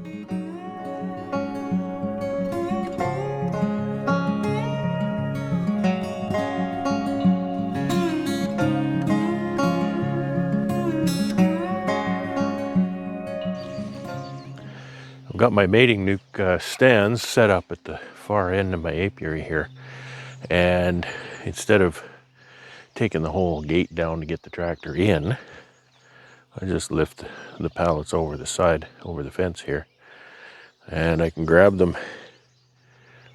I've got my mating nuc stands set up at the far end of my apiary here, and instead of taking the whole gate down to get the tractor in, I just lift the pallets over the side, over the fence here, and I can grab them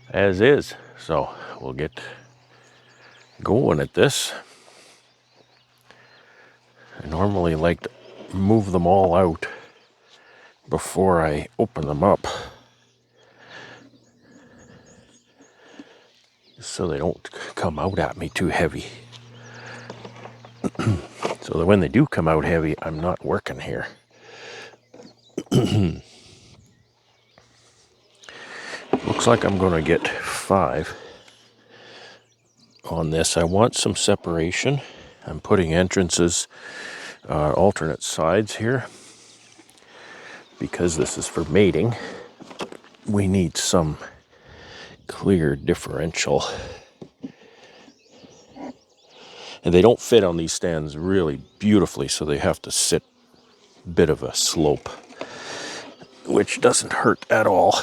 as is. So we'll get going at this. I normally like to move them all out before I open them up, so they don't come out at me too heavy. So that when they do come out heavy, I'm not working here. Looks like I'm going to get 5 on this. I want some separation. I'm putting entrances, alternate sides here, because this is for mating. We need some clear differential. And they don't fit on these stands really beautifully, so they have to sit a bit of a slope, which doesn't hurt at all.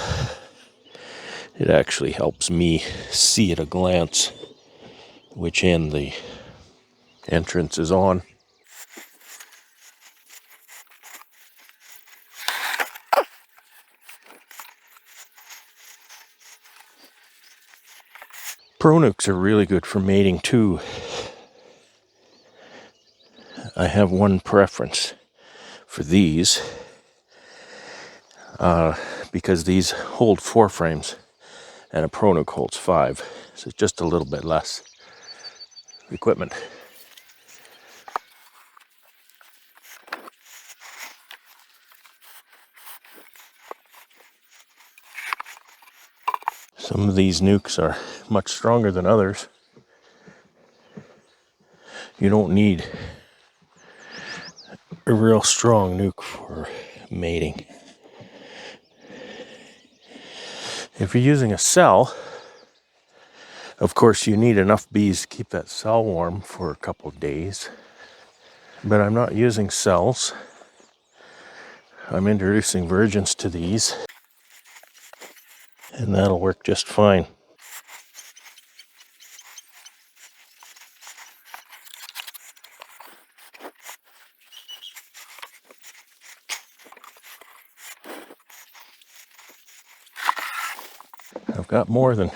It actually helps me see at a glance which end the entrance is on. Nucs are really good for mating too. I have one preference for these, because these hold 4 frames and a Nuc holds 5, so it's just a little bit less equipment. Some of these nucs are much stronger than others. You don't need a real strong nuc for mating. If you're using a cell, of course you need enough bees to keep that cell warm for a couple of days. But I'm not using cells. I'm introducing virgins to these, and that'll work just fine. I've got more than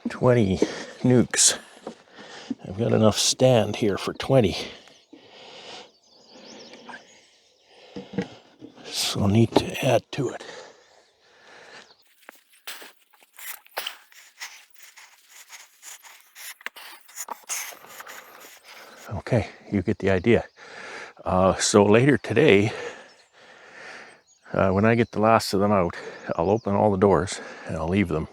20 nucs. I've got enough stand here for 20. So I'll need to add to it. Okay, you get the idea. So later today, when I get the last of them out, I'll open all the doors and I'll leave them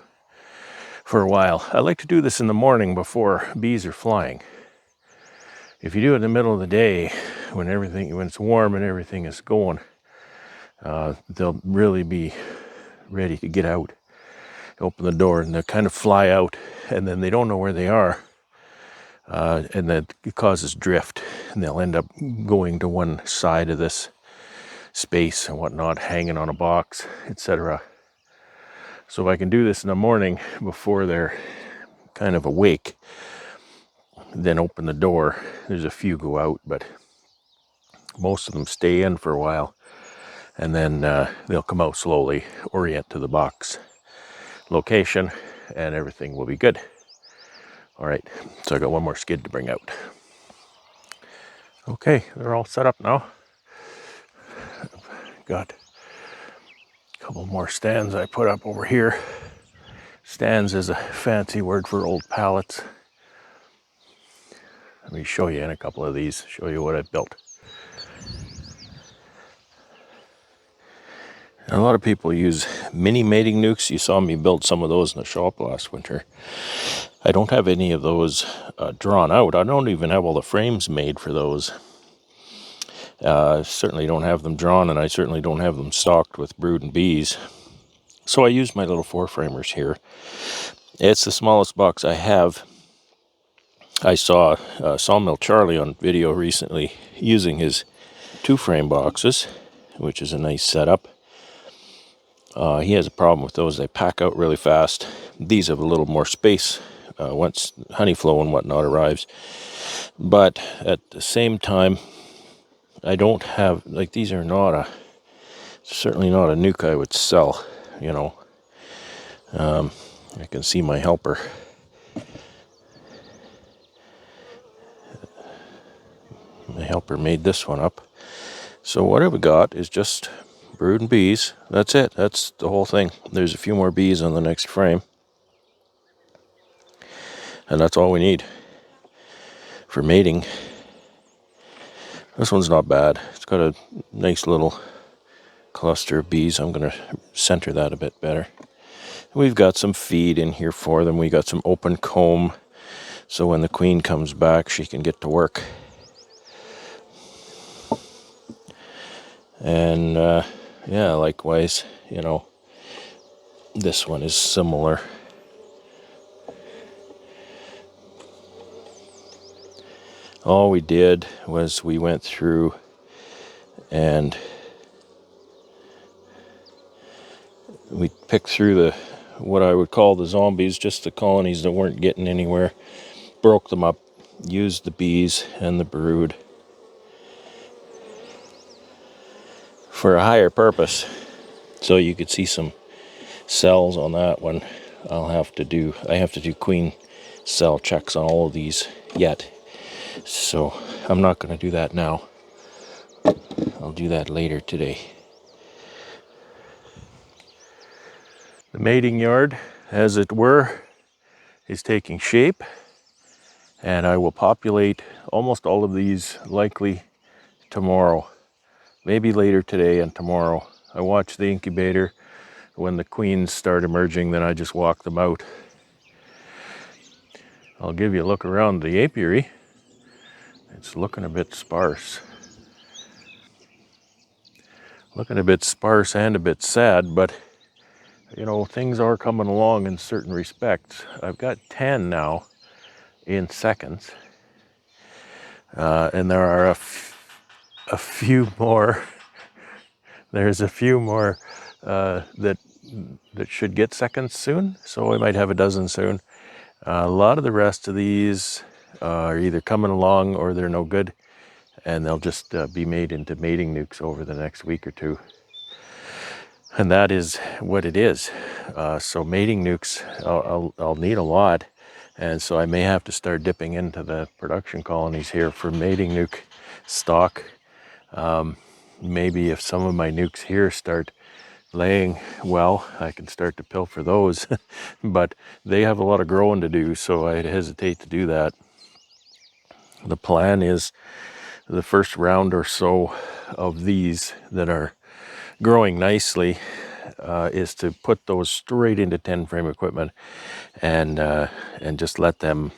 for a while. I like to do this in the morning before bees are flying. If you do it in the middle of the day, when it's warm and everything is going, they'll really be ready to get out. Open the door and they'll kind of fly out, and then they don't know where they are, and that causes drift, and they'll end up going to one side of this space and whatnot, hanging on a box, etc. So if I can do this in the morning before they're kind of awake, then open the door. There's a few go out, but most of them stay in for a while, and then they'll come out slowly, orient to the box location, and everything will be good. All right, so I got one more skid to bring out. Okay, they're all set up now. Got a couple more stands I put up over here. Stands is a fancy word for old pallets. Let me show you in a couple of these, show you what I've built. A lot of people use mini mating nucs. You saw me build some of those in the shop last winter. I don't have any of those drawn out. I don't even have all the frames made for those. Certainly don't have them drawn, and I certainly don't have them stocked with brood and bees. So I use my little 4-framers here. It's the smallest box I have. I saw Sawmill Charlie on video recently using his 2-frame boxes, which is a nice setup. He has a problem with those. They pack out really fast. These have a little more space once honey flow and whatnot arrives. But at the same time, I don't have, like, these are not certainly not a nuke I would sell, you know. I can see my helper. My helper made this one up. So what I've got is just brood and bees. That's it. That's the whole thing. There's a few more bees on the next frame. And that's all we need for mating. This one's not bad. It's got a nice little cluster of bees. I'm going to center that a bit better. We've got some feed in here for them. We got some open comb, so when the queen comes back, she can get to work. And yeah, likewise, you know, this one is similar. All we did was we went through and we picked through the, what I would call the zombies, just the colonies that weren't getting anywhere, broke them up, used the bees and the brood for a higher purpose. So you could see some cells on that one. I have to do queen cell checks on all of these yet. So I'm not going to do that now. I'll do that later today. The mating yard, as it were, is taking shape, and I will populate almost all of these likely tomorrow, maybe later today and tomorrow. I watch the incubator. When the queens start emerging, then I just walk them out. I'll give you a look around the apiary. It's looking a bit sparse. Looking a bit sparse and a bit sad, but you know, things are coming along in certain respects. I've got 10 now in seconds, and there are a few more. There's a few more that should get seconds soon, so we might have a dozen soon. A lot of the rest of these are either coming along or they're no good, and they'll just be made into mating nukes over the next week or two. And that is what it is. So mating nukes, I'll need a lot, and so I may have to start dipping into the production colonies here for mating nuke stock. Maybe if some of my nukes here start laying well, I can start to pilfer those. But they have a lot of growing to do, so I hesitate to do that. The plan is the first round or so of these that are growing nicely is to put those straight into 10-frame equipment and just let them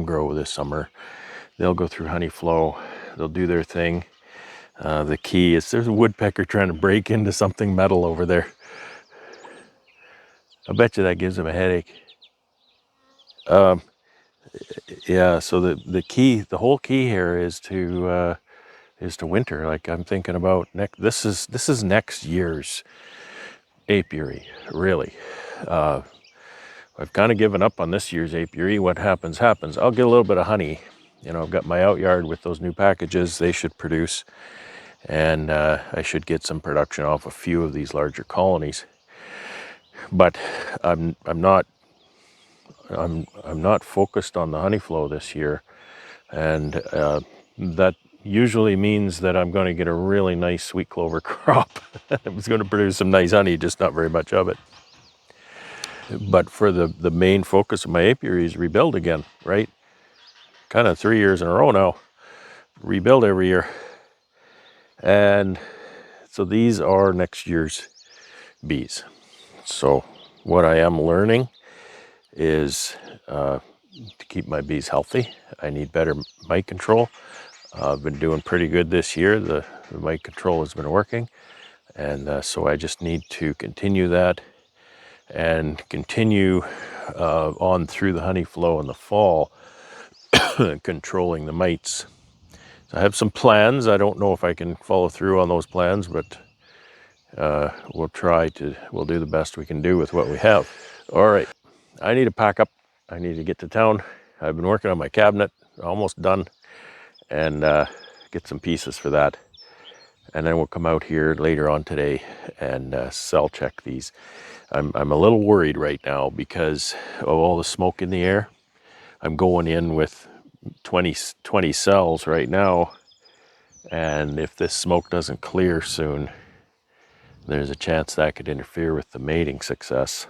grow this summer. They'll go through honey flow. They'll do their thing. The key is there's a woodpecker trying to break into something metal over there. I bet you that gives him a headache. Yeah, so the whole key here is to winter. Like I'm thinking about this is next year's apiary, really. I've kind of given up on this year's apiary. What happens, happens. I'll get a little bit of honey. You know, I've got my out yard with those new packages. They should produce, and I should get some production off a few of these larger colonies. But I'm not focused on the honey flow this year, and that usually means that I'm going to get a really nice sweet clover crop. It's going to produce some nice honey, just not very much of it. But for the main focus of my apiary is rebuild again, right? Kind of 3 years in a row now, rebuild every year. And so these are next year's bees. So what I am learning is to keep my bees healthy, I need better mite control. I've been doing pretty good this year. The mite control has been working, and so I just need to continue that and continue on through the honey flow in the fall, controlling the mites. So I have some plans. I don't know if I can follow through on those plans, but we'll do the best we can do with what we have. All right, I need to pack up. I need to get to town. I've been working on my cabinet, almost done, and get some pieces for that. And then we'll come out here later on today and cell check these. I'm a little worried right now because of all the smoke in the air. I'm going in with 20 cells right now, and if this smoke doesn't clear soon, there's a chance that could interfere with the mating success.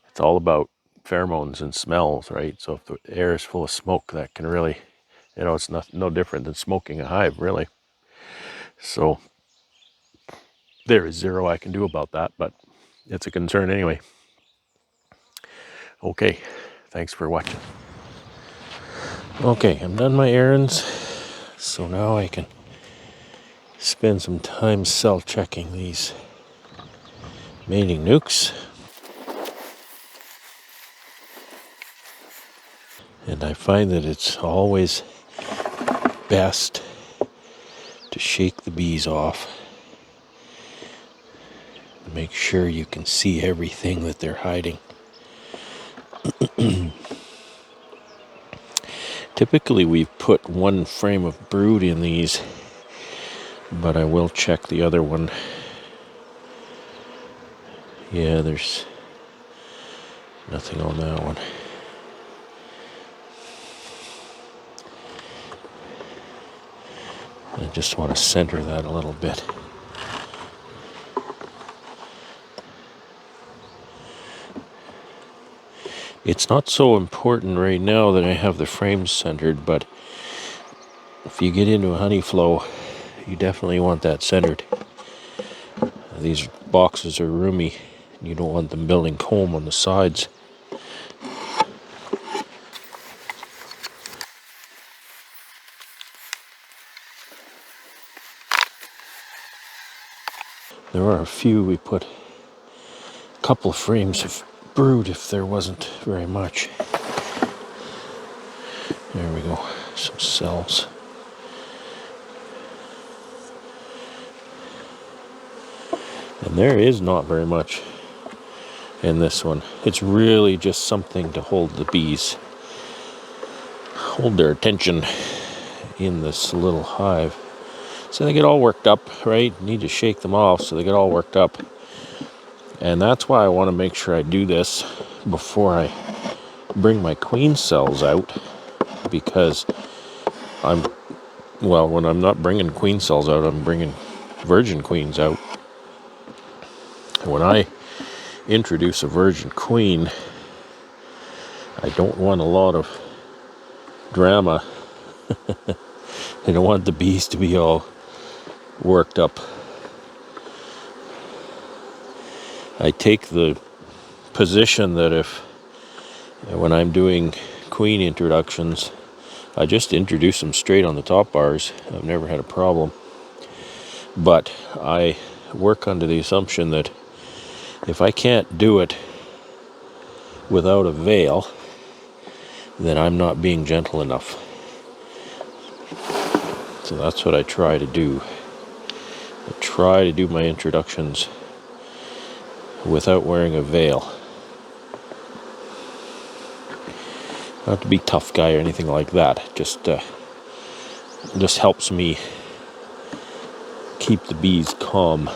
It's all about pheromones and smells, right? So if the air is full of smoke, that can really, it's no different than smoking a hive, really. So there is zero I can do about that, but it's a concern anyway. Okay, thanks for watching. Okay, I'm done my errands, so now I can spend some time cell checking these mating nucs. And I find that it's always best to shake the bees off. Make sure you can see everything that they're hiding. Typically we've put one frame of brood in these, but I will check the other one. Yeah, there's nothing on that one. I just want to center that a little bit. It's not so important right now that I have the frames centered, but if you get into a honey flow, you definitely want that centered. These boxes are roomy. You don't want them building comb on the sides. There are a few we put a couple of frames of brood if there wasn't very much. There we go, some cells. And there is not very much in this one. It's really just something to hold the bees, hold their attention in this little hive. So they get all worked up, right? Need to shake them off so they get all worked up. And that's why I want to make sure I do this before I bring my queen cells out, because when I'm not bringing queen cells out, I'm bringing virgin queens out. When I introduce a virgin queen, I don't want a lot of drama. I don't want the bees to be all worked up. I take the position that when I'm doing queen introductions, I just introduce them straight on the top bars. I've never had a problem. But I work under the assumption that if I can't do it without a veil, then I'm not being gentle enough. So that's what I try to do. I try to do my introductions without wearing a veil. Not to be tough guy or anything like that. Just helps me keep the bees calm.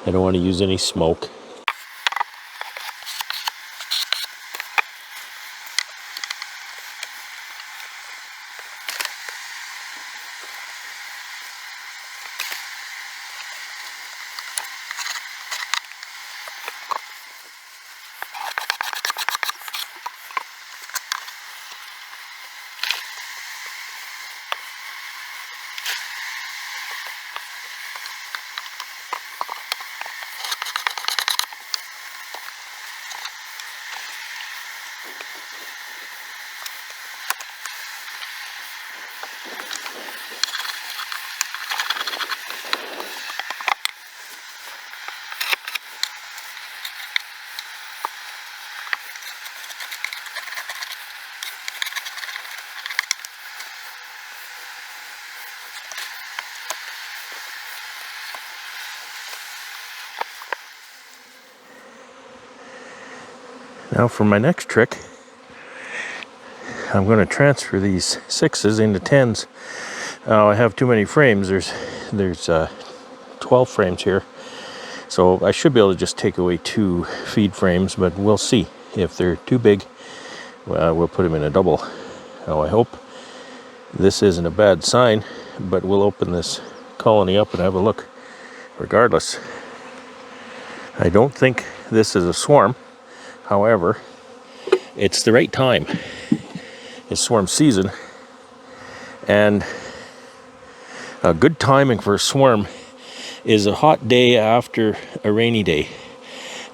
I don't want to use any smoke. Now for my next trick, I'm going to transfer these 6s into 10s. I have too many frames. There's 12 frames here, so I should be able to just take away 2 feed frames, but we'll see. If they're too big, we'll put them in a double. Now I hope this isn't a bad sign, but we'll open this colony up and have a look regardless. I don't think this is a swarm. However, it's the right time. It's swarm season, and a good timing for a swarm is a hot day after a rainy day.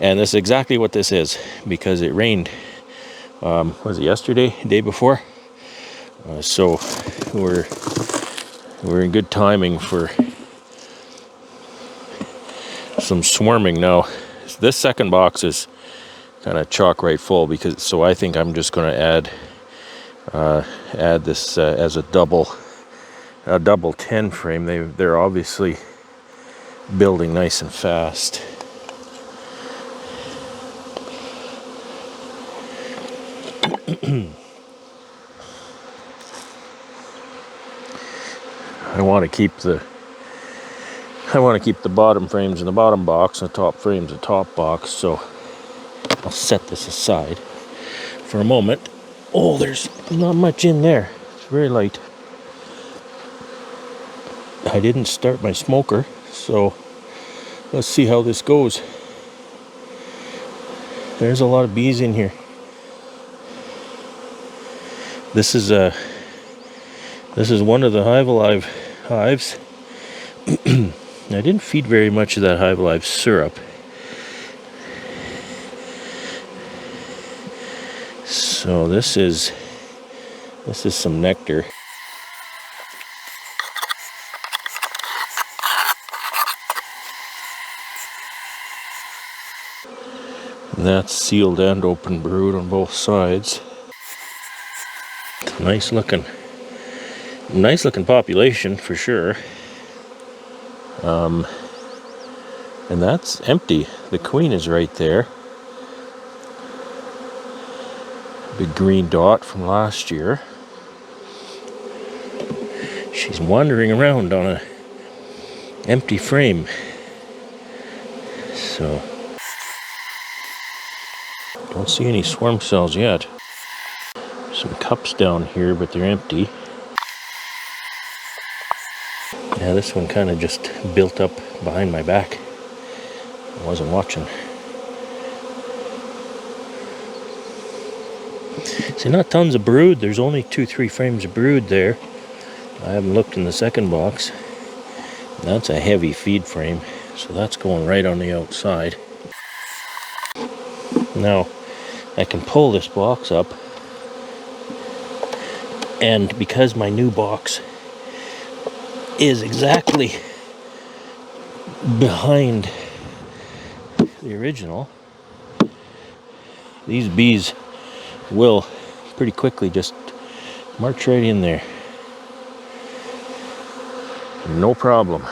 And this is exactly what this is, because it rained, was it yesterday, day before? So we're in good timing for some swarming. Now this second box is kind of chock right full, because so I think I'm just going to add this as a double 10 frame. They're obviously building nice and fast. I want to keep the bottom frames in the bottom box and the top frames in the top box, so I'll set this aside for a moment. Oh, there's not much in there. It's very light. I didn't start my smoker, so let's see how this goes. There's a lot of bees in here. This is one of the Hive Alive hives. I didn't feed very much of that Hive Alive syrup. So this is some nectar. And that's sealed and open brood on both sides. Nice looking population for sure. And that's empty. The queen is right there. Big green dot from last year. She's wandering around on a empty frame. So don't see any swarm cells yet. Some cups down here, but they're empty. Yeah, this one kind of just built up behind my back. I wasn't watching. See, not tons of brood. There's only 2-3 frames of brood there. I haven't looked in the second box. That's a heavy feed frame, so that's going right on the outside. Now, I can pull this box up, and because my new box is exactly behind the original, these bees will pretty quickly just march right in there. No problem.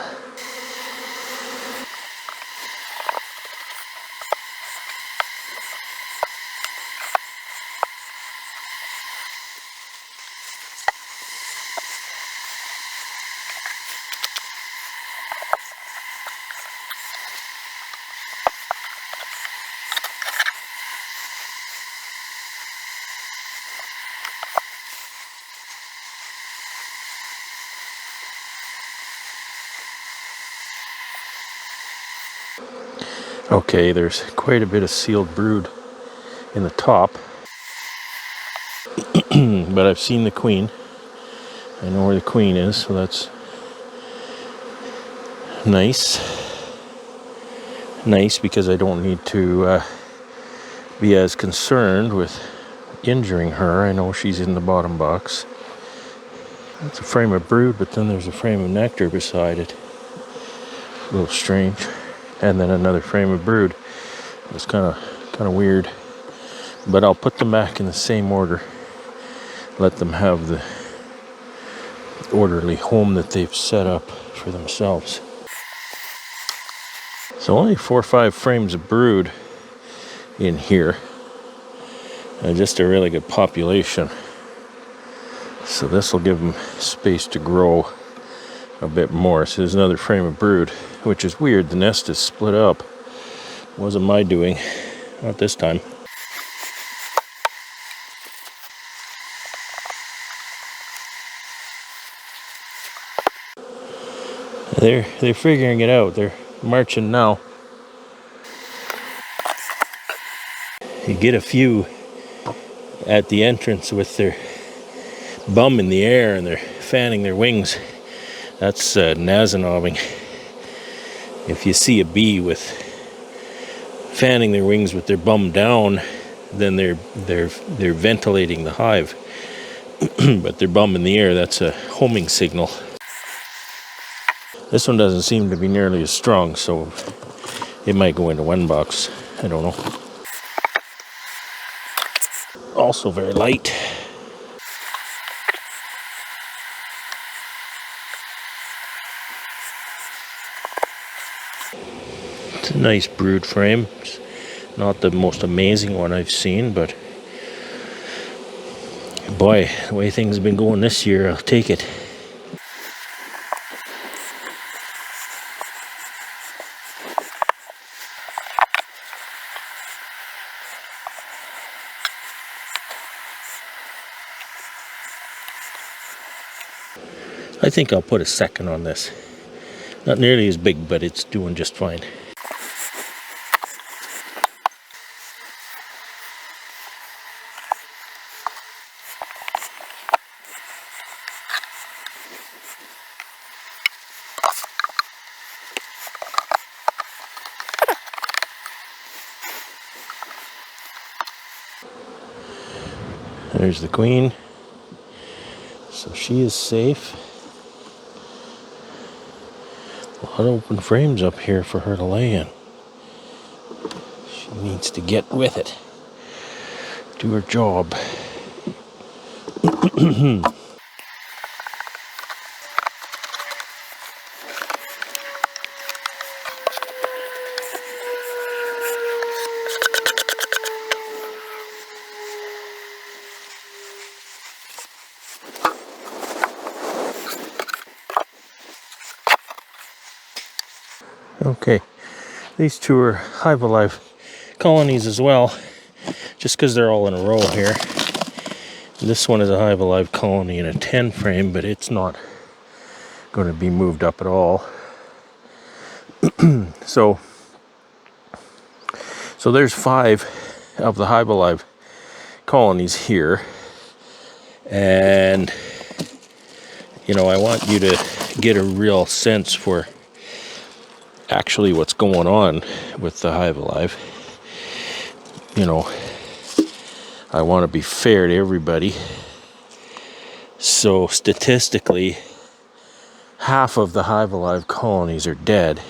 Okay, there's quite a bit of sealed brood in the top, but I've seen the queen. I know where the queen is, so that's nice. Nice because I don't need to be as concerned with injuring her. I know she's in the bottom box. That's a frame of brood, but then there's a frame of nectar beside it. A little strange. And then another frame of brood. It's kind of weird, but I'll put them back in the same order. Let them have the orderly home that they've set up for themselves. So only 4 or 5 frames of brood in here. and just a really good population. So this will give them space to grow a bit more. So there's another frame of brood, which is weird. The nest is split up. Wasn't my doing, not this time. They're figuring it out. They're marching now. You get a few at the entrance with their bum in the air and they're fanning their wings. That's nasonobbing. If you see a bee with fanning their wings with their bum down, then they're ventilating the hive. But their bum in the air, that's a homing signal. This one doesn't seem to be nearly as strong, so it might go into one box. I don't know. Also very light. It's a nice brood frame. It's not the most amazing one I've seen, but boy, the way things have been going this year, I'll take it. I think I'll put a second on this. Not nearly as big, but it's doing just fine. There's the queen. So she is safe. A lot of open frames up here for her to lay in. She needs to get with it. Do her job. Okay, these two are Hive Alive colonies as well, just because they're all in a row here. This one is a Hive Alive colony in a 10 frame, but it's not going to be moved up at all. So there's 5 of the Hive Alive colonies here, and you know, I want you to get a real sense for actually what's going on with the Hive Alive. You know, I want to be fair to everybody. So statistically, half of the Hive Alive colonies are dead,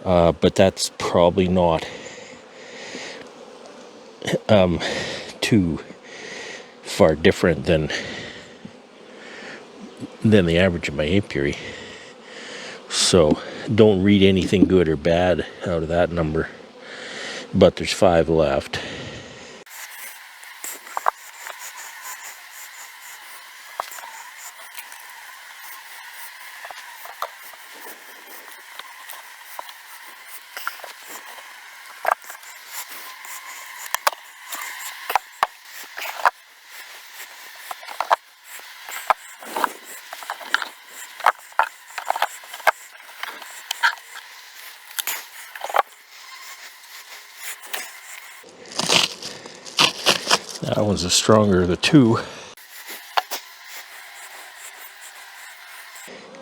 but that's probably not too far different than the average of my apiary. So don't read anything good or bad out of that number, but there's 5 left. That one's the stronger of the 2.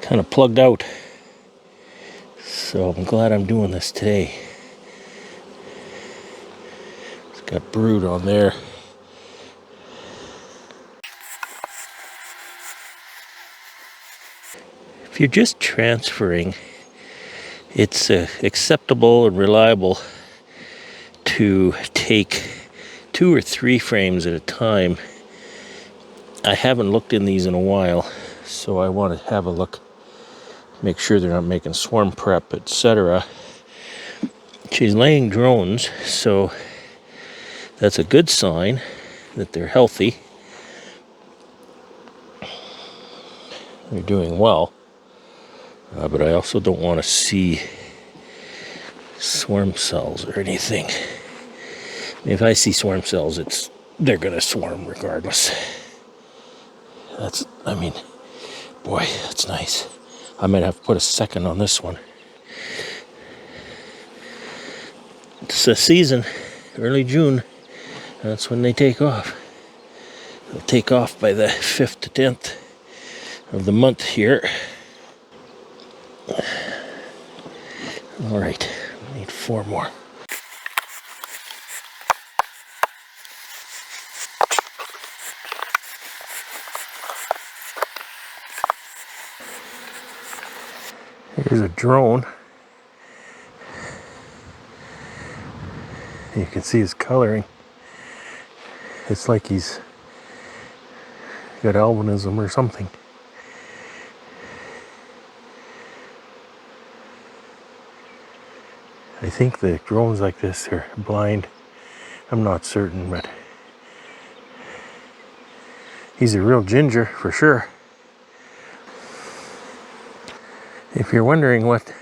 Kind of plugged out. So I'm glad I'm doing this today. It's got brood on there. If you're just transferring, it's acceptable and reliable to take 2 or 3 frames at a time. I haven't looked in these in a while, so I want to have a look, make sure they're not making swarm prep, etc. She's laying drones, so that's a good sign. that they're healthy. They're doing well. But I also don't want to see swarm cells or anything. If I see swarm cells, they're going to swarm regardless. Boy, that's nice. I might have to put a second on this one. It's a season, early June. That's when they take off. They'll take off by the 5th to 10th of the month here. All right, I need 4 more. Here's a drone. You can see his coloring. It's like he's got albinism or something. I think the drones like this are blind. I'm not certain, but he's a real ginger for sure. If you're wondering what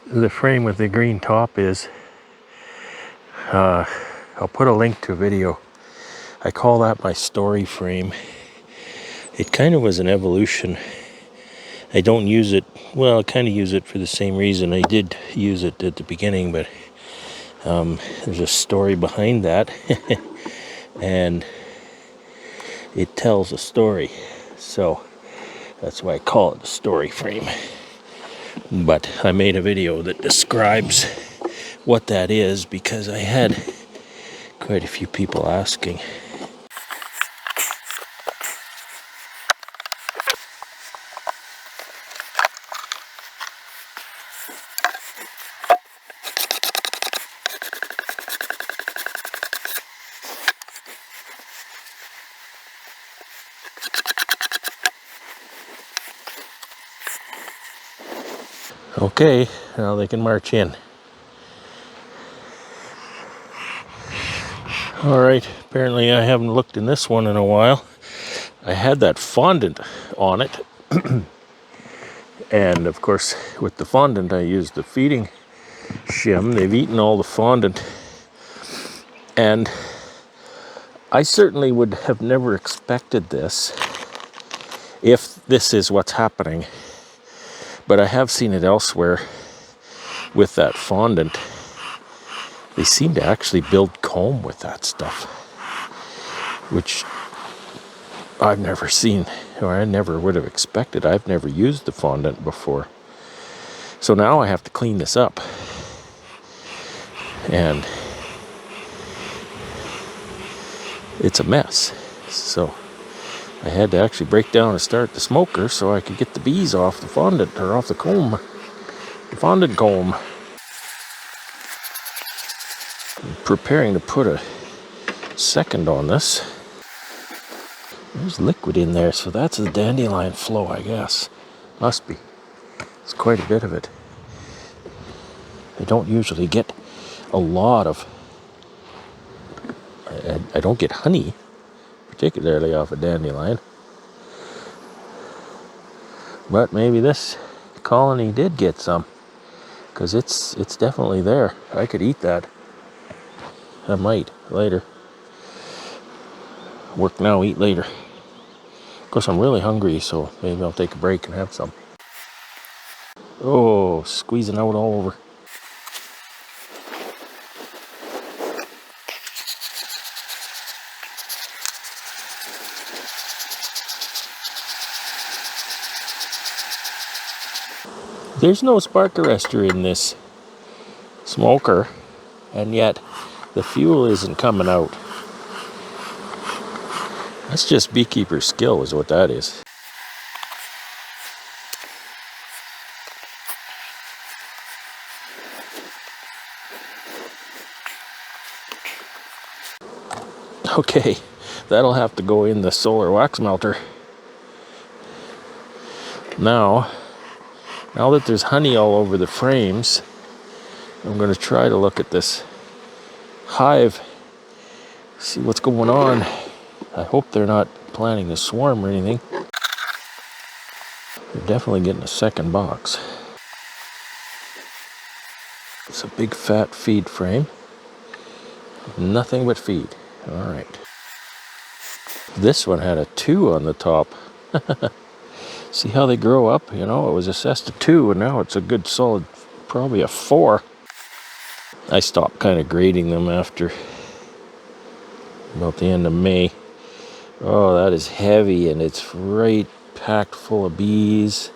the frame with the green top is, I'll put a link to a video. I call that my story frame. It kind of was an evolution. I don't use it, well, I kind of use it for the same reason. I did use it at the beginning, but there's a story behind that. And it tells a story. So that's why I call it a story frame. But I made a video that describes what that is because I had quite a few people asking. Okay, now they can march in. Alright, apparently I haven't looked in this one in a while. I had that fondant on it. And of course, with the fondant, I used the feeding shim. They've eaten all the fondant. And I certainly would have never expected this if this is what's happening. But I have seen it elsewhere with that fondant. They seem to actually build comb with that stuff, which I've never seen, or I never would have expected. I've never used the fondant before. So now I have to clean this up. And it's a mess. So I had to actually break down and start the smoker so I could get the bees off the fondant, or off the comb. The fondant comb. I'm preparing to put a second on this. There's liquid in there, so that's the dandelion flow, I guess. Must be. It's quite a bit of it. I don't usually get a lot of... I don't get honey, particularly off a dandelion. But maybe this colony did get some, because it's definitely there. I could eat that. I might later. Work now, eat later. Of course, I'm really hungry, so maybe I'll take a break and have some. Oh, squeezing out all over. There's no spark arrestor in this smoker, and yet the fuel isn't coming out. That's just beekeeper skill is what that is. Okay, that'll have to go in the solar wax melter. Now that there's honey all over the frames, I'm going to try to look at this hive See what's going on. I hope they're not planning to swarm or anything. They're definitely getting a second box. It's a big fat feed frame. Nothing but feed. All right. This one had a 2 on the top. See how they grow up? You know, it was assessed a 2, and now it's a good solid, probably a 4. I stopped kind of grading them after about the end of May. Oh, that is heavy, and it's right packed full of bees.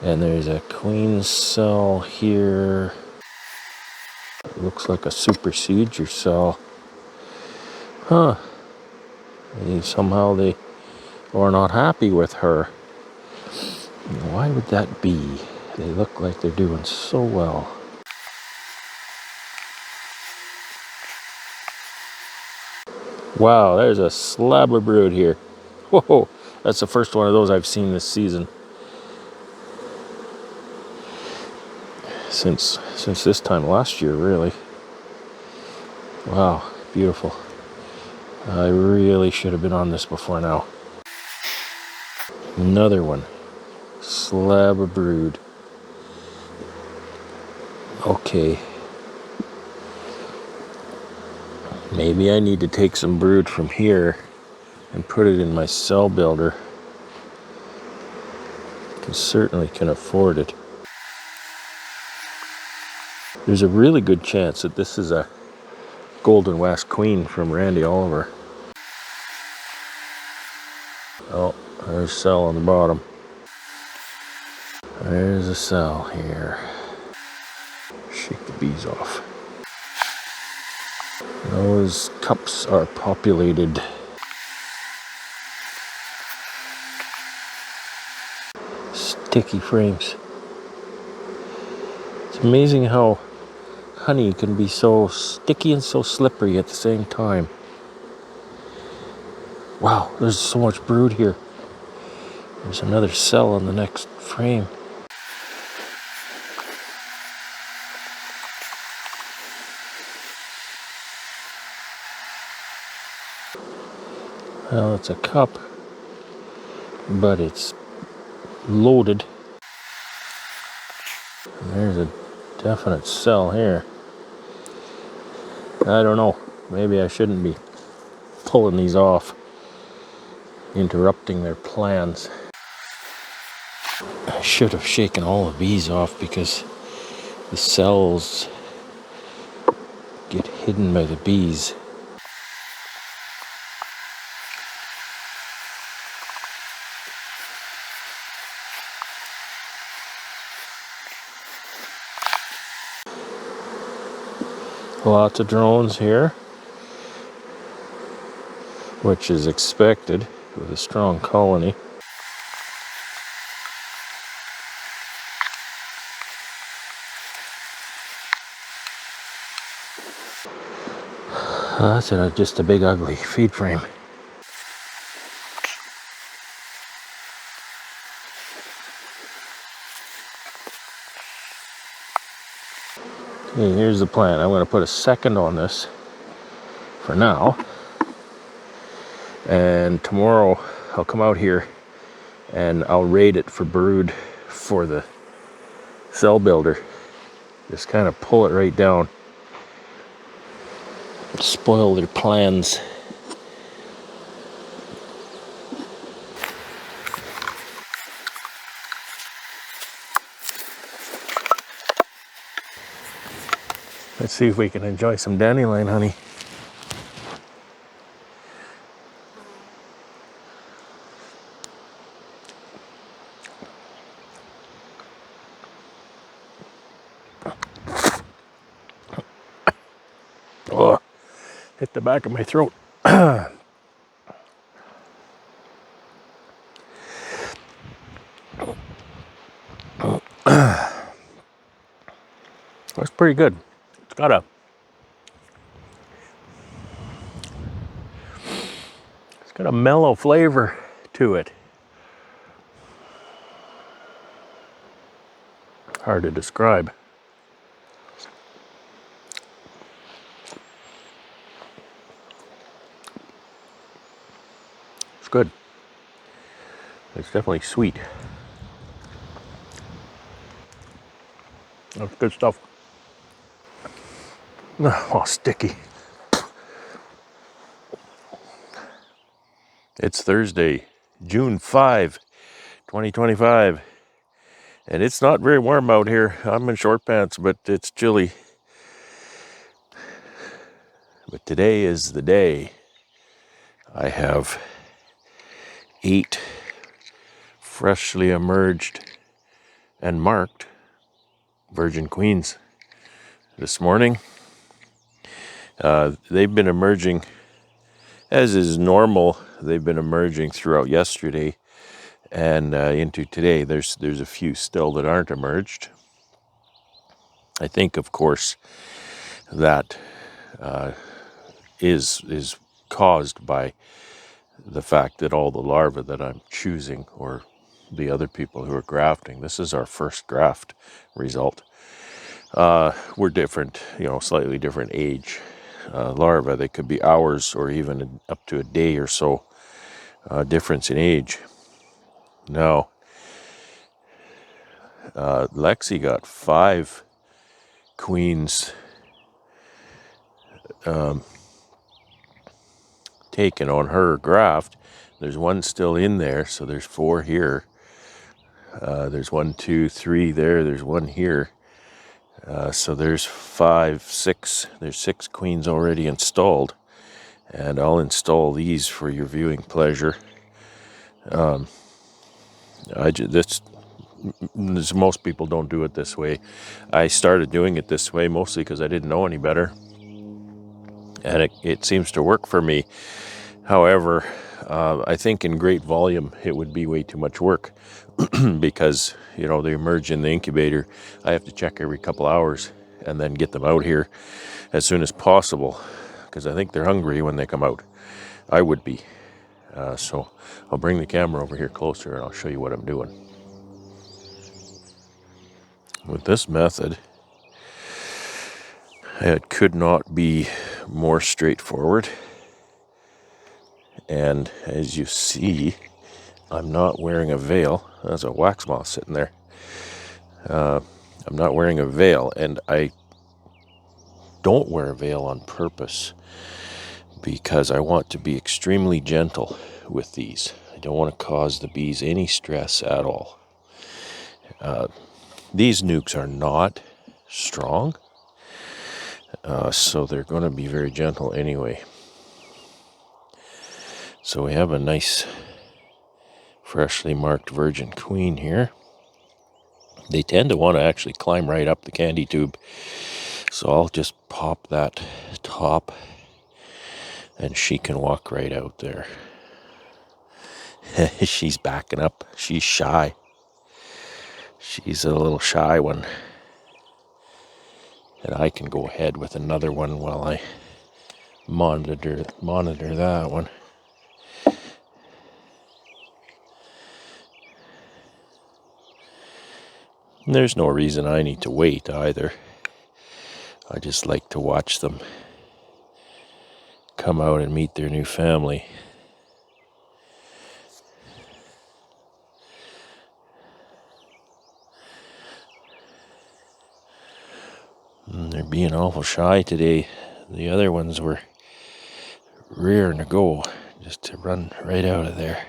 And there's a queen cell here. It looks like a supersedure cell. Huh. Somehow they are not happy with her. Why would that be? They look like they're doing so well. Wow, there's a slab of brood here. Whoa, that's the first one of those I've seen this season. Since this time last year, really. Wow, beautiful. I really should have been on this before now. Another one. Slab of brood. Okay. Maybe I need to take some brood from here and put it in my cell builder. Certainly can afford it. There's a really good chance that this is a Golden West Queen from Randy Oliver. Oh, there's a cell on the bottom. There's a cell here. Shake the bees off. Those cups are populated. Sticky frames. It's amazing how honey can be so sticky and so slippery at the same time. Wow, there's so much brood here. There's another cell on the next frame. Well, it's a cup, but it's loaded. And there's a definite cell here. I don't know. Maybe I shouldn't be pulling these off, interrupting their plans. I should have shaken all the bees off because the cells get hidden by the bees. Lots of drones here, which is expected with a strong colony. That's just a big ugly feed frame. Okay, here's the plan. I'm going to put a second on this for now. And tomorrow I'll come out here and I'll raid it for brood for the cell builder. Just kind of pull it right down. Spoil their plans. Let's see if we can enjoy some dandelion honey. Oh, hit the back of my throat. That's pretty good. It's got a mellow flavor to it. Hard to describe. good. It's definitely sweet. That's good stuff. Oh, sticky. It's Thursday, June 5, 2025, and it's not very warm out here. I'm in short pants, but it's chilly. But today is the day. I have 8 freshly emerged and marked virgin queens this morning. They've been emerging, as is normal, they've been emerging throughout yesterday and into today. There's a few still that aren't emerged. I think, of course, that is caused by the fact that all the larvae that I'm choosing, or the other people who are grafting, this is our first graft result. We're different, slightly different age larvae. They could be hours or even up to a day or so difference in age. Now, Lexi got 5 queens taken on her graft. There's 1 still in there, so there's 4 here. There's 1, 2, 3 there. There's 1 here. So there's 5, 6. There's 6 queens already installed, and I'll install these for your viewing pleasure. Most people don't do it this way. I started doing it this way mostly because I didn't know any better, and it seems to work for me. However, I think in great volume it would be way too much work because they emerge in the incubator. I have to check every couple hours and then get them out here as soon as possible because I think they're hungry when they come out. I would be. So I'll bring the camera over here closer and I'll show you what I'm doing. With this method, it could not be more straightforward. And as you see, I'm not wearing a veil. There's a wax moth sitting there. I'm not wearing a veil, and I don't wear a veil on purpose because I want to be extremely gentle with these. I don't want to cause the bees any stress at all. These nucs are not strong, so they're going to be very gentle anyway. So we have a nice freshly marked virgin queen here. They tend to want to actually climb right up the candy tube. So I'll just pop that top and she can walk right out there. She's backing up. She's shy. She's a little shy one. And I can go ahead with another one while I monitor that one. And there's no reason I need to wait either. I just like to watch them come out and meet their new family. And they're being awful shy today. The other ones were rearing to go, just to run right out of there.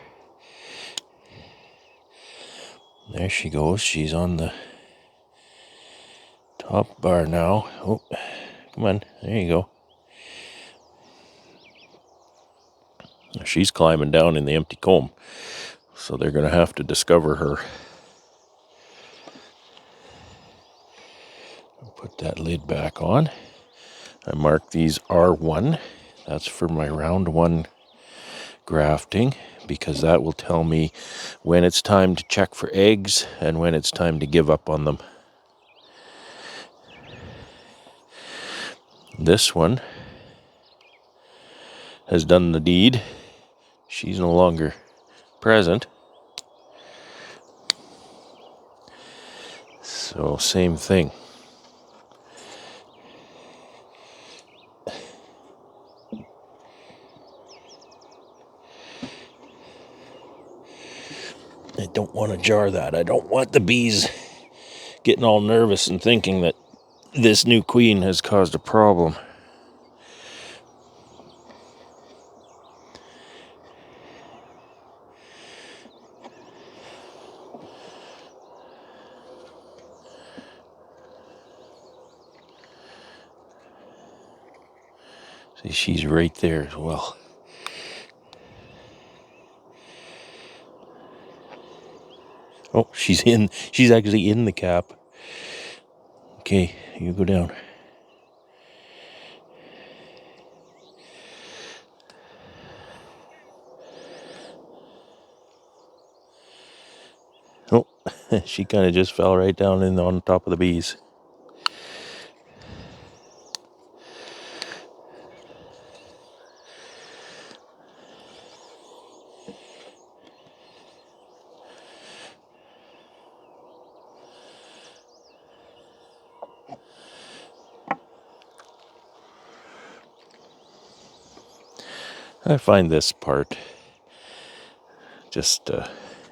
There she goes. She's on the top bar now. Oh, come on. There you go. She's climbing down in the empty comb, so they're going to have to discover her. I'll put that lid back on. I marked these R1. That's for my round 1 grafting, because that will tell me when it's time to check for eggs and when it's time to give up on them. This one has done the deed. She's no longer present. So same thing. I don't want to jar that. I don't want the bees getting all nervous and thinking that this new queen has caused a problem. See, she's right there as well. Oh, she's actually in the cap. Okay, you go down. Oh, she kind of just fell right down on top of the bees. I find this part just,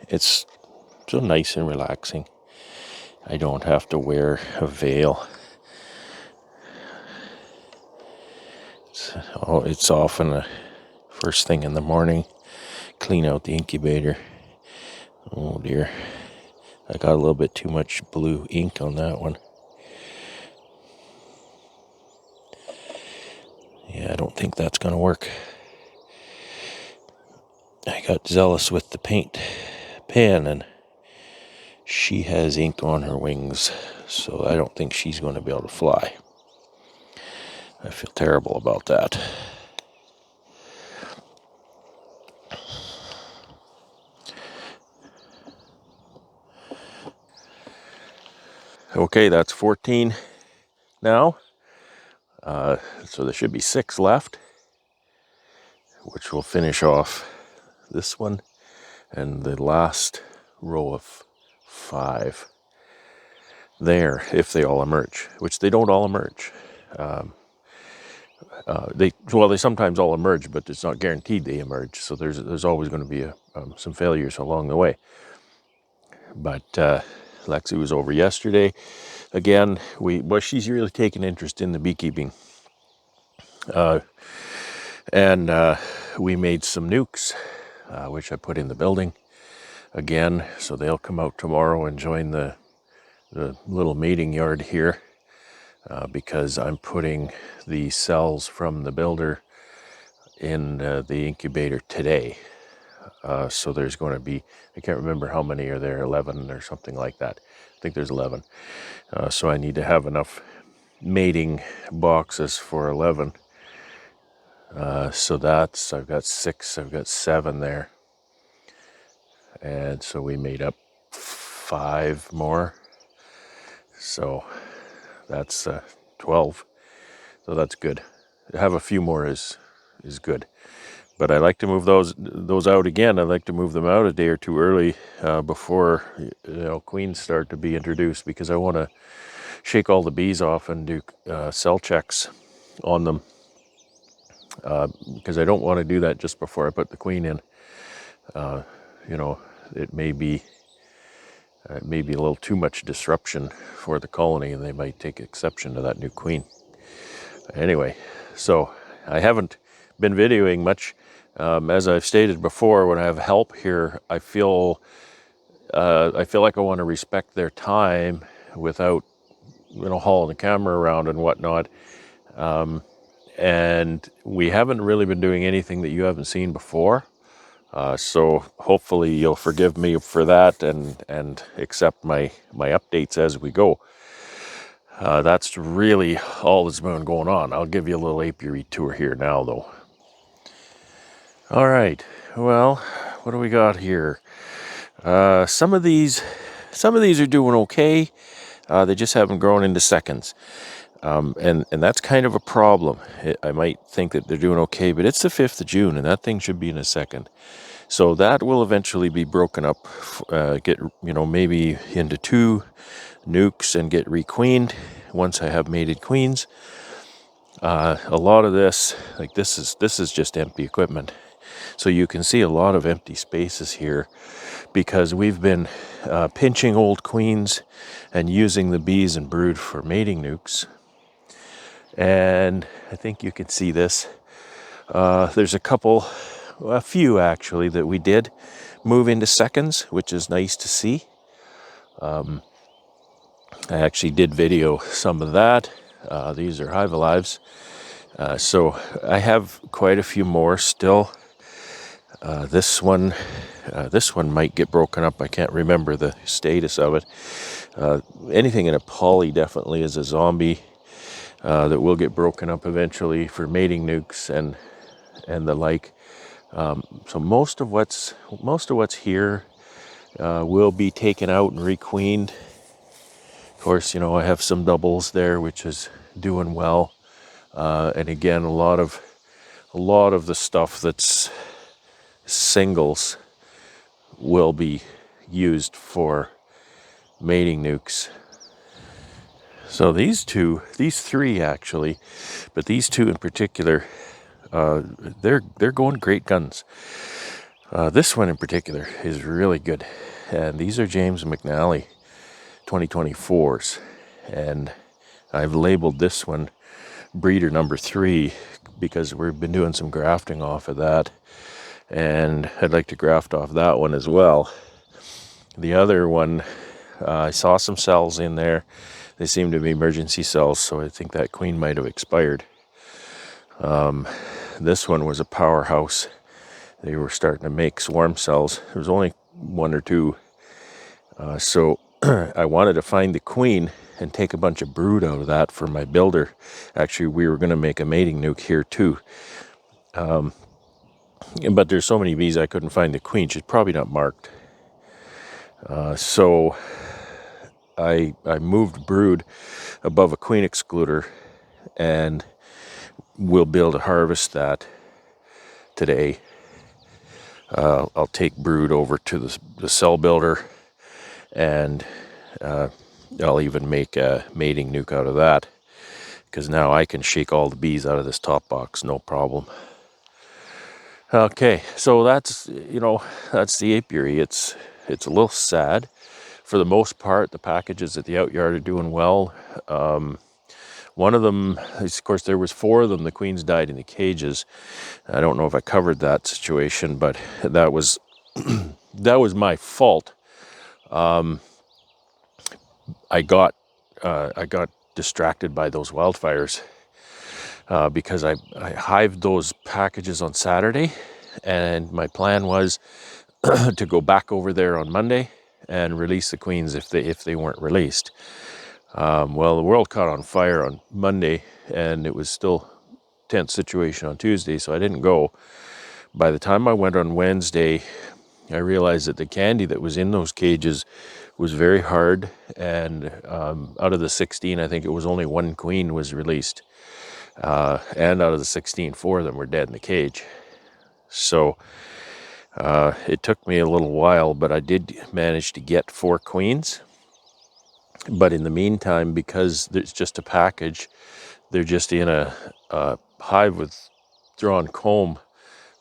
it's so nice and relaxing. I don't have to wear a veil. It's often the first thing in the morning, clean out the incubator. Oh dear, I got a little bit too much blue ink on that one. Yeah, I don't think that's gonna work. I got zealous with the paint pen and she has ink on her wings, so I don't think she's going to be able to fly. I feel terrible about that. Okay, that's 14 now. So there should be 6 left, which will finish off this one and the last row of 5 there, if they all emerge, which they don't all emerge. They sometimes all emerge, but it's not guaranteed they emerge. So there's always going to be some failures along the way. But Lexi was over yesterday. Again, she's really taken interest in the beekeeping, and we made some nucs, which I put in the building again. So they'll come out tomorrow and join the little mating yard here. Because I'm putting the cells from the builder in the incubator today. So there's going to be, I can't remember how many are there, 11 or something like that. I think there's 11. So I need to have enough mating boxes for 11. So I've got 6, I've got 7 there. And so we made up 5 more. So that's 12. So that's good. To have a few more is good. But I like to move those out again. I like to move them out a day or two early before queens start to be introduced, because I want to shake all the bees off and do cell checks on them, because I don't want to do that just before I put the queen in. It may be a little too much disruption for the colony, and they might take exception to that new queen. Anyway, so I haven't been videoing much. As I've stated before, when I have help here, I feel like I want to respect their time without, hauling the camera around and whatnot. And we haven't really been doing anything that you haven't seen before. So hopefully you'll forgive me for that and accept my updates as we go. That's really all that's been going on. I'll give you a little apiary tour here now, though. All right. Well, what do we got here? Some of these are doing okay. They just haven't grown into seconds. And that's kind of a problem. I might think that they're doing okay, but it's the 5th of June, and that thing should be in a second. So that will eventually be broken up, get maybe into 2 nucs and get requeened once I have mated queens. A lot of this, like this is just empty equipment. So you can see a lot of empty spaces here because we've been pinching old queens and using the bees and brood for mating nukes. And I think you can see this. There's a few actually, that we did move into seconds, which is nice to see. I actually did video some of that. These are Hive Alives. So I have quite a few more still. This one might get broken up. I can't remember the status of it. Anything in a poly definitely is a zombie that will get broken up eventually for mating nukes and the like. So most of what's here will be taken out and requeened. Of course, I have some doubles there, which is doing well. And again, a lot of the stuff that's singles will be used for mating nukes. So these three actually, but these two in particular, they're going great guns. This one in particular is really good, and these are James McNally 2024s, and I've labeled this one breeder number 3 because we've been doing some grafting off of that, and I'd like to graft off that one as well. The other one, I saw some cells in there. They seem to be emergency cells, so I think that queen might have expired. This one was a powerhouse. They were starting to make swarm cells. There was only 1 or 2. So I wanted to find the queen and take a bunch of brood out of that for my builder. Actually, we were going to make a mating nuke here too. But there's so many bees I couldn't find the queen. She's probably not marked. So I moved brood above a queen excluder, and we'll be able to harvest that today. I'll take brood over to the cell builder, and I'll even make a mating nuke out of that, because now I can shake all the bees out of this top box, no problem. Okay, so that's the apiary. It's a little sad. For the most part, the packages at the Outyard are doing well. One of them, of course, there was 4 of them. The queens died in the cages. I don't know if I covered that situation, but that was that was my fault. I got distracted by those wildfires because I hived those packages on Saturday, and my plan was to go back over there on Monday and release the queens if they weren't released. Well, the world caught on fire on Monday, and it was still a tense situation on Tuesday, so I didn't go. By the time I went on Wednesday, I realized that the candy that was in those cages was very hard, and out of the 16, I think it was only 1 queen was released. And out of the 16, 4 of them were dead in the cage. So it took me a little while, but I did manage to get 4 queens. But in the meantime, because it's just a package, they're just in a hive with drawn comb.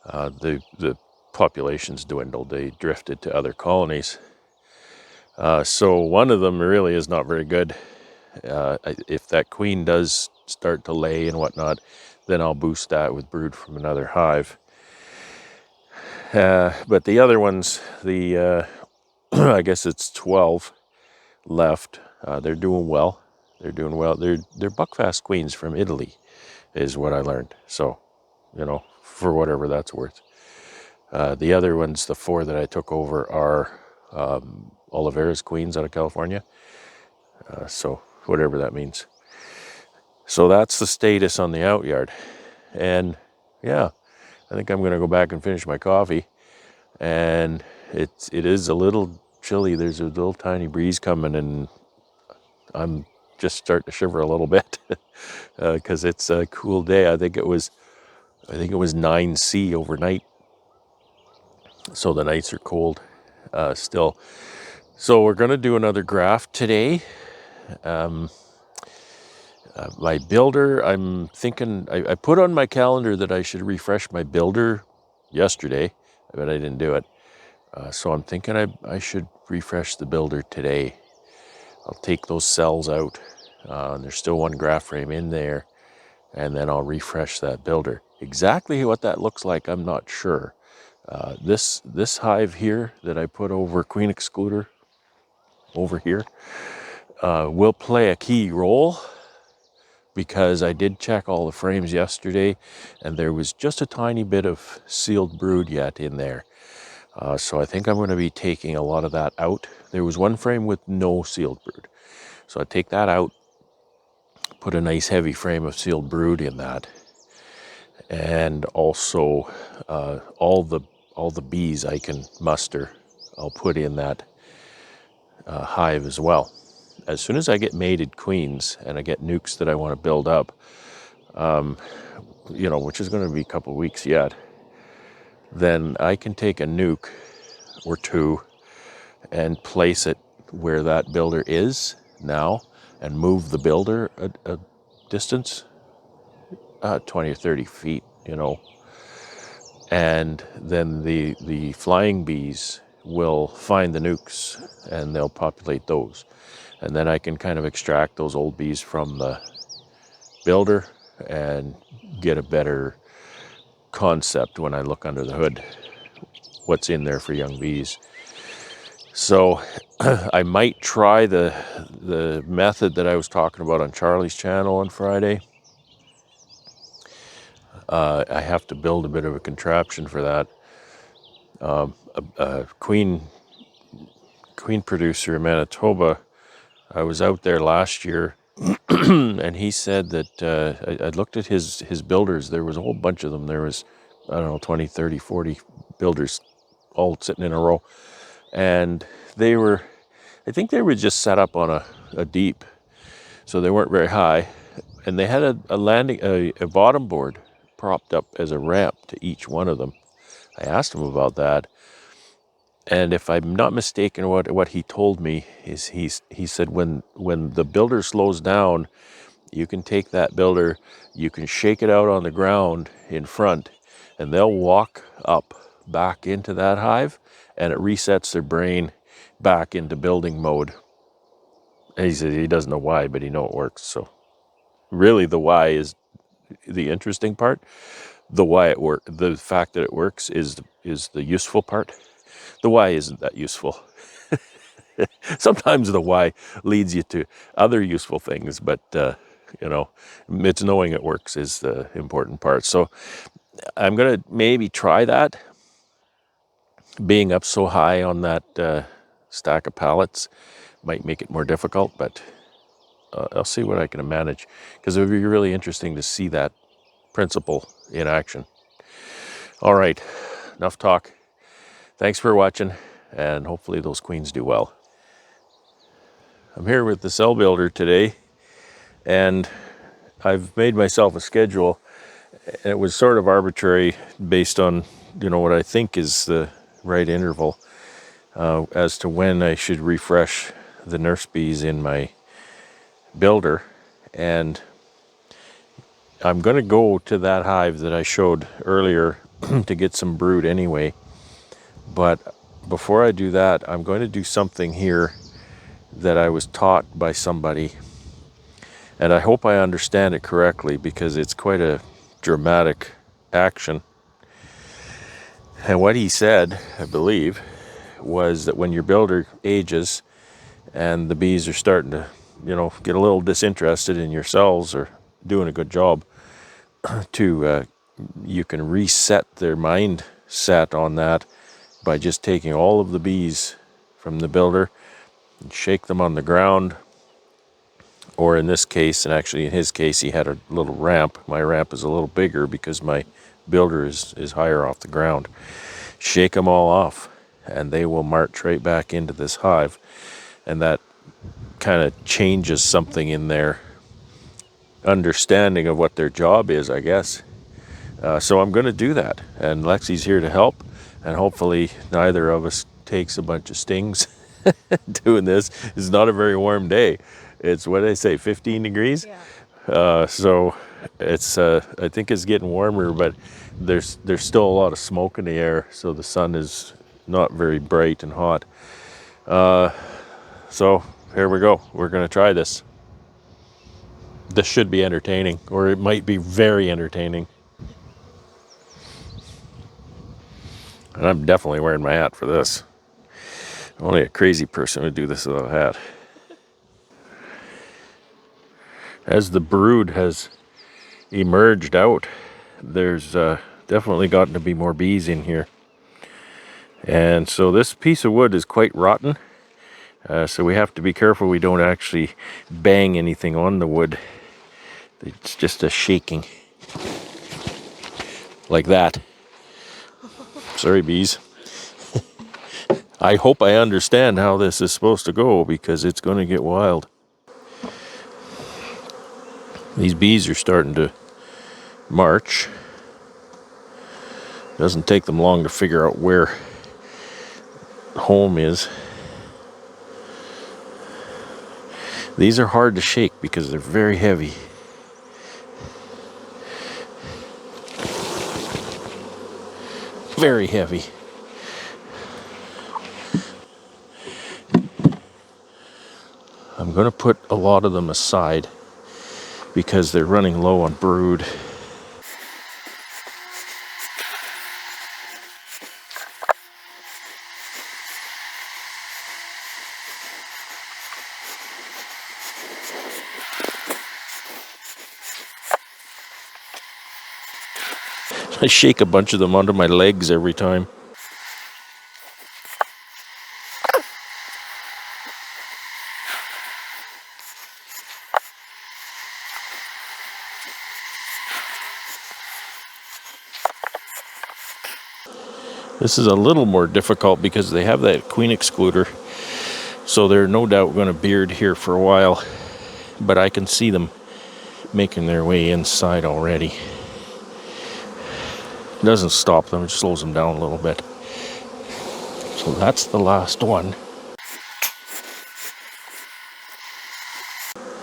The population's dwindled. They drifted to other colonies. So one of them really is not very good. If that queen does start to lay and whatnot, then I'll boost that with brood from another hive. But the other ones, I guess it's 12 left. They're doing well. They're buckfast queens from Italy, is what I learned. So, for whatever that's worth. The other ones, the 4 that I took over, are Oliveira's queens out of California. So whatever that means. So that's the status on the Outyard. And yeah, I think I'm going to go back and finish my coffee. And it is a little chilly. There's a little tiny breeze coming, and I'm just starting to shiver a little bit because it's a cool day. I think it was 9°C overnight. So the nights are cold still. So we're going to do another graft today. My builder, I'm thinking, I put on my calendar that I should refresh my builder yesterday, but I didn't do it. So I'm thinking I should refresh the builder today. I'll take those cells out. And there's still one graft frame in there, and then I'll refresh that builder. Exactly what that looks like, I'm not sure. This hive here that I put over queen excluder over here will play a key role, because I did check all the frames yesterday and there was just a tiny bit of sealed brood yet in there. So I think I'm going to be taking a lot of that out. There was one frame with no sealed brood. So I take that out, put a nice heavy frame of sealed brood in that. And also all the bees I can muster, I'll put in that hive as well. As soon as I get mated queens and I get nucs that I want to build up, which is going to be a couple of weeks yet, then I can take a nuc or two and place it where that builder is now and move the builder a distance, 20 or 30 feet, and then the flying bees will find the nucs and they'll populate those. And then I can kind of extract those old bees from the builder and get a better concept when I look under the hood, what's in there for young bees. So I might try the method that I was talking about on Charlie's channel on Friday. I have to build a bit of a contraption for that. A queen producer in Manitoba, I was out there last year and he said that I looked at his builders. There was a whole bunch of them. There was, I don't know, 20, 30, 40 builders all sitting in a row. And I think they were just set up on a deep, so they weren't very high. And they had a bottom board propped up as a ramp to each one of them. I asked him about that. And if I'm not mistaken, what he told me is he said when the builder slows down, you can take that builder, you can shake it out on the ground in front, and they'll walk up back into that hive, and it resets their brain back into building mode. And he said he doesn't know why, but he knows it works. So really the why is the interesting part. The why it works, the fact that it works is the useful part. The why isn't that useful. Sometimes the why leads you to other useful things, but it's knowing it works is the important part. So I'm going to maybe try that. Being up so high on that stack of pallets might make it more difficult, but I'll see what I can manage, because it would be really interesting to see that principle in action. All right, enough talk. Thanks for watching, and hopefully those queens do well. I'm here with the cell builder today, and I've made myself a schedule, and it was sort of arbitrary based on what I think is the right interval as to when I should refresh the nurse bees in my builder. And I'm going to go to that hive that I showed earlier to get some brood anyway. But before I do that, I'm going to do something here that I was taught by somebody, and I hope I understand it correctly, because it's quite a dramatic action. And what he said, I believe, was that when your builder ages and the bees are starting to get a little disinterested in your cells or doing a good job, you can reset their mindset on that by just taking all of the bees from the builder and shake them on the ground. Or in this case, and actually in his case, he had a little ramp. My ramp is a little bigger because my builder is higher off the ground. Shake them all off, and they will march right back into this hive. And that kind of changes something in their understanding of what their job is, I guess. So I'm going to do that, and Lexi's here to help, and hopefully neither of us takes a bunch of stings doing this. It's not a very warm day. It's, what did I say, 15 degrees? Yeah. So it's I think it's getting warmer, but there's still a lot of smoke in the air, so the sun is not very bright and hot. So here we go. We're going to try this. This should be entertaining, or it might be very entertaining. And I'm definitely wearing my hat for this. Only a crazy person would do this without a hat. As the brood has emerged out, there's definitely gotten to be more bees in here. And so this piece of wood is quite rotten. So we have to be careful we don't actually bang anything on the wood. It's just a shaking. Like that. Sorry, bees. I hope I understand how this is supposed to go, because it's going to get wild. These bees are starting to march. Doesn't take them long to figure out where home is. These are hard to shake because they're very heavy. Very heavy. I'm going to put a lot of them aside because they're running low on brood. I shake a bunch of them onto my legs every time. This is a little more difficult because they have that queen excluder, so they're no doubt going to beard here for a while, but I can see them making their way inside already. It doesn't stop them, it just slows them down a little bit. So that's the last one.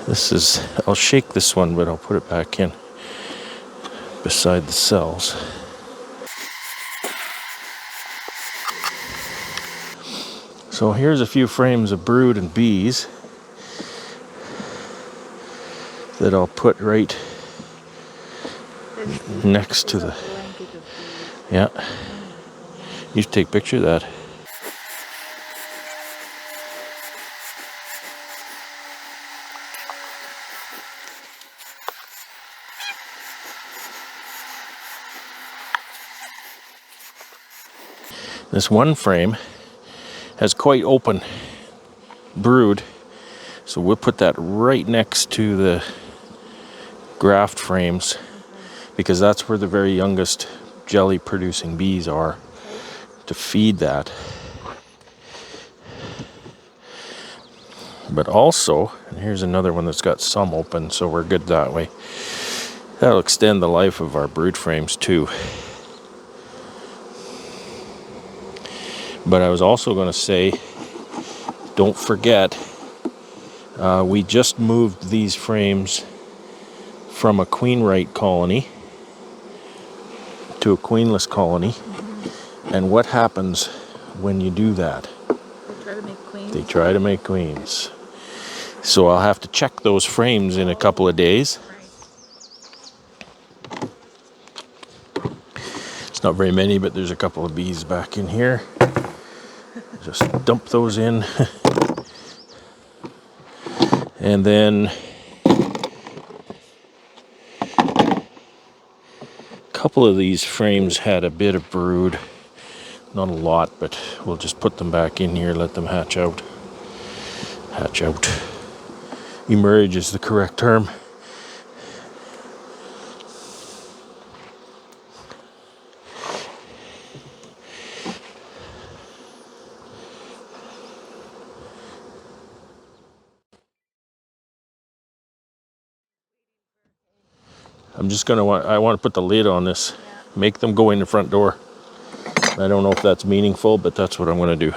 This is, I'll shake this one, but I'll put it back in beside the cells. So here's a few frames of brood and bees that I'll put right next to the, yeah. You should take a picture of that. This one frame has quite open brood, so we'll put that right next to the graft frames, because that's where the very youngest jelly producing bees are, to feed that. But also, and here's another one that's got some open, so we're good that way. That'll extend the life of our brood frames too. But I was also going to say, don't forget, we just moved these frames from a queen right colony to a queenless colony. And what happens when you do that? They try to make queens. They try to make queens. So I'll have to check those frames in a couple of days. It's not very many, but there's a couple of bees back in here. Just dump those in. And then a couple of these frames had a bit of brood. Not a lot, but we'll just put them back in here, let them hatch out. Hatch out. Emerge is the correct term. I'm just gonna I want to put the lid on this. Make them go in the front door. I don't know if that's meaningful, but that's what I'm gonna do.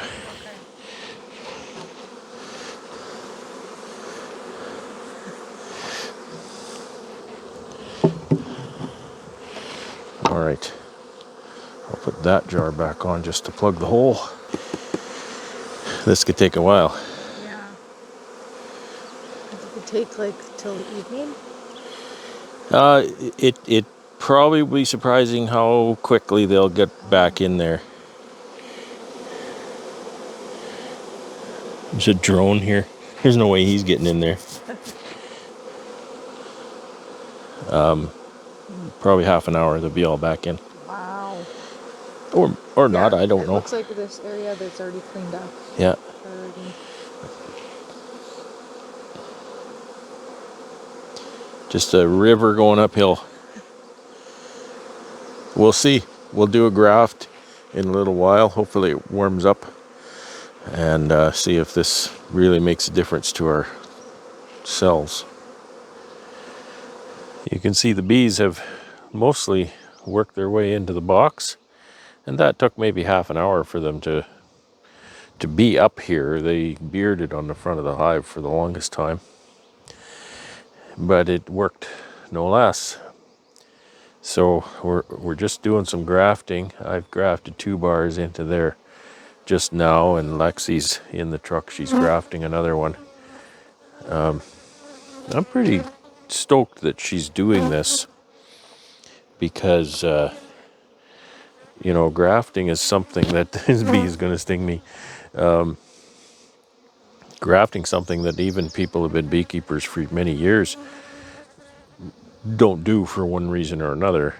All right. I'll put that jar back on just to plug the hole. This could take a while. Yeah. It could take like till the evening. It probably will be surprising how quickly they'll get back in there. There's a drone here. There's no way he's getting in there. Probably half an hour, they'll be all back in. Wow. Or not, I don't know. It looks like this area that's already cleaned up. Yeah. Already. Just a river going uphill. We'll see. We'll do a graft in a little while. Hopefully it warms up. And see if this really makes a difference to our cells. You can see the bees have mostly worked their way into the box. And that took maybe half an hour for them to be up here. They bearded on the front of the hive for the longest time. But it worked no less. So we're just doing some grafting. I've grafted 2 bars into there just now, and Lexi's in the truck. She's grafting another one. I'm pretty stoked that she's doing this because, grafting is something that this bee is going to sting me. Grafting something that even people who have been beekeepers for many years don't do for one reason or another.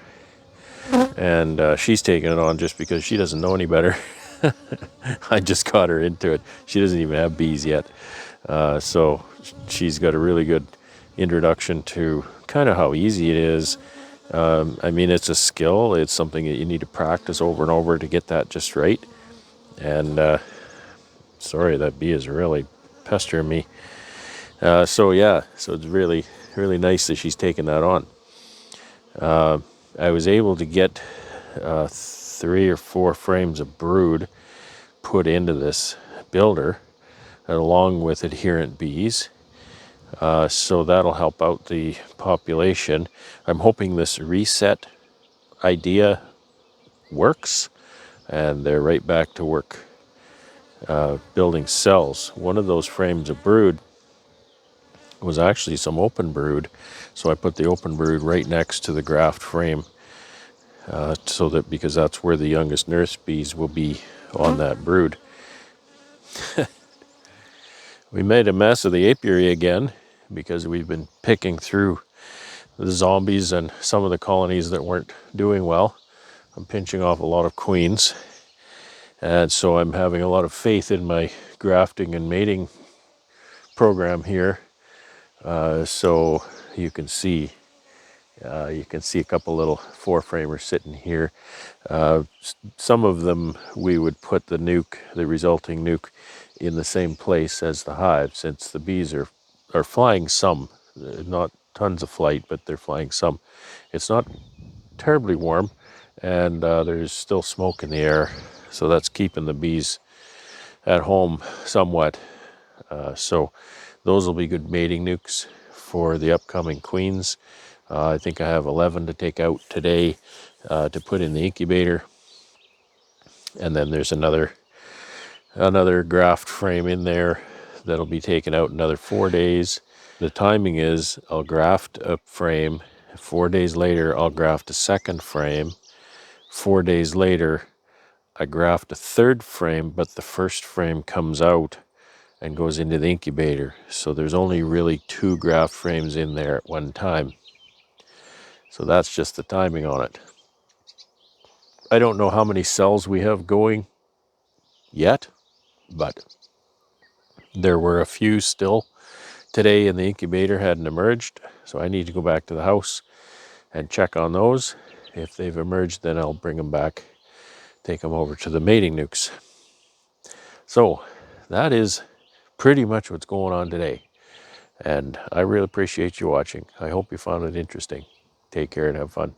And she's taking it on just because she doesn't know any better. I just got her into it. She doesn't even have bees yet. So she's got a really good introduction to kind of how easy it is. It's a skill. It's something that you need to practice over and over to get that just right. And sorry, that bee is really pestering me. So it's really, really nice that she's taken that on. I was able to get 3 or 4 frames of brood put into this builder along with adherent bees. So that'll help out the population. I'm hoping this reset idea works and they're right back to work building cells. One of those frames of brood was actually some open brood, so I put the open brood right next to the graft frame because that's where the youngest nurse bees will be on that brood. We made a mess of the apiary again because we've been picking through the zombies and some of the colonies that weren't doing well. I'm pinching off a lot of queens, and so I'm having a lot of faith in my grafting and mating program here. So you can see a couple little 4-framers sitting here. Some of them we would put the resulting nuke, in the same place as the hive, since the bees are flying some, not tons of flight, but they're flying some. It's not terribly warm, and there's still smoke in the air, so that's keeping the bees at home somewhat. So those will be good mating nukes for the upcoming queens. I think I have 11 to take out today to put in the incubator. And then there's another graft frame in there that'll be taken out another 4 days. The timing is I'll graft a frame. 4 days later, I'll graft a second frame. 4 days later, I graft a third frame, but the first frame comes out and goes into the incubator. So there's only really 2 graft frames in there at one time. So that's just the timing on it. I don't know how many cells we have going yet, but there were a few still today in the incubator hadn't emerged. So I need to go back to the house and check on those. If they've emerged, then I'll bring them back, take them over to the mating nukes. So that is pretty much what's going on today. And I really appreciate you watching. I hope you found it interesting. Take care and have fun.